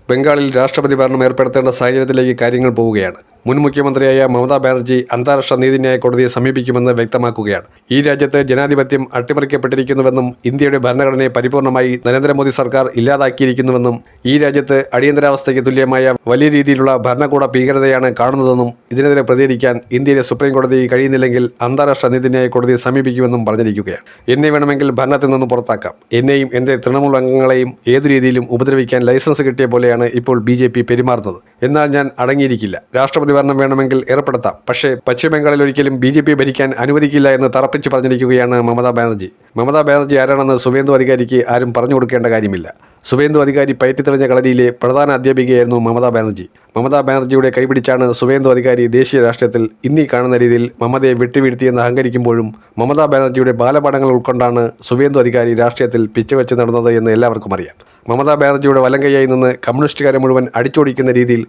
ബംഗാളിൽ രാഷ്ട്രപതി ഭരണം ഏർപ്പെടുത്തേണ്ട സാഹചര്യത്തിലേക്ക് കാര്യങ്ങൾ പോവുകയാണ്. മുൻ മുഖ്യമന്ത്രിയായ മമതാ ബാനർജി അന്താരാഷ്ട്ര നീതിന്യായ കോടതിയെ സമീപിക്കുമെന്ന് വ്യക്തമാക്കുകയാണ്. ഈ രാജ്യത്ത് ജനാധിപത്യം അട്ടിമറിക്കപ്പെട്ടിരിക്കുന്നുവെന്നും ഇന്ത്യയുടെ ഭരണഘടനയെ പരിപൂർണമായി നരേന്ദ്രമോദി സർക്കാർ ഇല്ലാതാക്കിയിരിക്കുന്നുവെന്നും ഈ രാജ്യത്ത് അടിയന്തരാവസ്ഥയ്ക്ക് തുല്യമായ വലിയ രീതിയിലുള്ള ഭരണകൂട ഭീകരതയാണ് കാണുന്നതെന്നും ഇതിനെതിരെ പ്രതികരിക്കാൻ ഇന്ത്യയിലെ സുപ്രീം കോടതി കഴിയുന്നില്ലെങ്കിൽ അന്താരാഷ്ട്ര നീതിന്യായ കോടതിയെ സമീപിക്കുമെന്നും പറഞ്ഞിരിക്കുകയാണ്. എന്നെ വേണമെങ്കിൽ ഭരണത്തിൽ നിന്ന് പുറത്താക്കാം, എന്നെയും എൻ്റെ തൃണമൂൽ അംഗങ്ങളെയും ഏതു രീതിയിലും ഉപദ്രവിക്കാൻ ലൈസൻസ് കിട്ടിയ പോലെയാണ് ഇപ്പോൾ BJP പെരുമാറുന്നത്. എന്നാൽ ഞാൻ അടങ്ങിയിരിക്കില്ല. രാഷ്ട്രപതി ഭരണം വേണമെങ്കിൽ ഏർപ്പെടുത്താം, പക്ഷേ പശ്ചിമബംഗാളിൽ ഒരിക്കലും BJP ഭരിക്കാൻ അനുവദിക്കില്ല എന്ന് തറപ്പിച്ച് പറഞ്ഞിരിക്കുകയാണ് മമതാ ബാനർജി. മമതാ ബാനർജി ആരാണെന്ന് സുവേന്ദു അധികാരിക്ക് ആരും പറഞ്ഞു കൊടുക്കേണ്ട കാര്യമില്ല. സുവേന്ദു അധികാരി പയറ്റിത്തെളിഞ്ഞ കളരിയിലെ പ്രധാന അധ്യാപികയായിരുന്നു മമതാ ബാനർജി. മമതാ ബാനർജിയുടെ കൈപിടിച്ചാണ് സുവേന്ദു അധികാരി ദേശീയ രാഷ്ട്രീയത്തിൽ ഇന്നീ കാണുന്ന രീതിയിൽ മമതയെ വിട്ടുവീഴ്ത്തിയെന്ന് അഹങ്കരിക്കുമ്പോഴും മമതാ ബാനർജിയുടെ ബാലപാഠങ്ങൾ ഉൾക്കൊണ്ടാണ് സുവേന്ദു അധികാരി രാഷ്ട്രീയത്തിൽ പിച്ചവെച്ച് നടന്നത് എന്ന് എല്ലാവർക്കും അറിയാം. മമതാ ബാനർജിയുടെ വലങ്കയ്യായി നിന്ന് കമ്മ്യൂണിസ്റ്റുകാരെ മുഴുവൻ അടിച്ചോടിക്കുന്ന രീതിയിൽ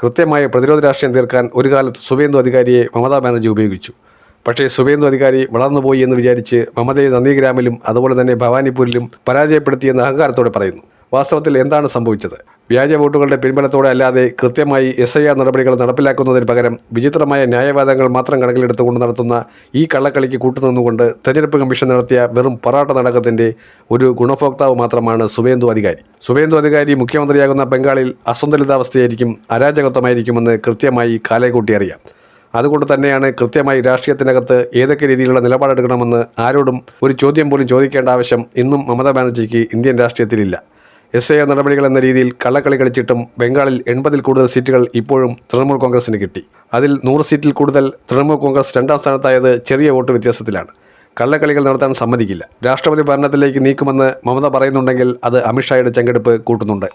കൃത്യമായ പ്രതിരോധ രാഷ്ട്രീയം തീർക്കാൻ ഒരു കാലത്ത് സുവേന്ദു അധികാരിയെ മമതാ ബാനർജി ഉപയോഗിച്ചു. പക്ഷേ സുവേന്ദു അധികാരി വളർന്നുപോയി എന്ന് വിചാരിച്ച് മമതയെ നന്ദിഗ്രാമിലും അതുപോലെ തന്നെ ഭവാനിപ്പൂരിലും പരാജയപ്പെടുത്തിയെന്ന് അഹങ്കാരത്തോടെ പറയുന്നു. വാസ്തവത്തിൽ എന്താണ് സംഭവിച്ചത്? വ്യാജ വോട്ടുകളുടെ പിൻബലത്തോടെ അല്ലാതെ കൃത്യമായി SIR നടപടികൾ നടപ്പിലാക്കുന്നതിന് പകരം വിചിത്രമായ ന്യായവാദങ്ങൾ മാത്രം കണക്കിലെടുത്തുകൊണ്ട് നടത്തുന്ന ഈ കള്ളക്കളിക്ക് കൂട്ടുനിന്നുകൊണ്ട് തെരഞ്ഞെടുപ്പ് കമ്മീഷൻ നടത്തിയ വെറും പൊറാട്ട നാടകത്തിൻ്റെ ഒരു ഗുണഭോക്താവ് മാത്രമാണ് സുവേന്ദു അധികാരി. സുവേന്ദു അധികാരി മുഖ്യമന്ത്രിയാകുന്ന ബംഗാളിൽ അസന്തുലിതാവസ്ഥയായിരിക്കും, അരാജകത്വമായിരിക്കുമെന്ന് കൃത്യമായി കാലേക്കൂട്ടി അറിയാം. അതുകൊണ്ട് തന്നെയാണ് കൃത്യമായി രാഷ്ട്രീയത്തിനകത്ത് ഏതൊക്കെ രീതിയിലുള്ള നിലപാടെടുക്കണമെന്ന് ആരോടും ഒരു ചോദ്യം പോലും ചോദിക്കേണ്ട ആവശ്യം ഇന്നും മമതാ ബാനർജിക്ക് ഇന്ത്യൻ രാഷ്ട്രീയത്തിലില്ല. SIR നടപടികൾ എന്ന രീതിയിൽ കള്ളക്കളി കളിച്ചിട്ടും ബംഗാളിൽ 80-ൽ കൂടുതൽ സീറ്റുകൾ ഇപ്പോഴും തൃണമൂൽ കോൺഗ്രസിന് കിട്ടി. അതിൽ 100 സീറ്റിൽ കൂടുതൽ തൃണമൂൽ കോൺഗ്രസ് രണ്ടാം സ്ഥാനത്തായത് ചെറിയ വോട്ട് വ്യത്യാസത്തിലാണ്. കള്ളക്കളികൾ നടത്താൻ സമ്മതിക്കില്ല. രാഷ്ട്രപതി ഭരണത്തിലേക്ക് നീക്കുമെന്ന് മമത പറയുന്നുണ്ടെങ്കിൽ അത് അമിത്ഷായുടെ ചെങ്കെടുപ്പ് കൂട്ടുന്നുണ്ട്.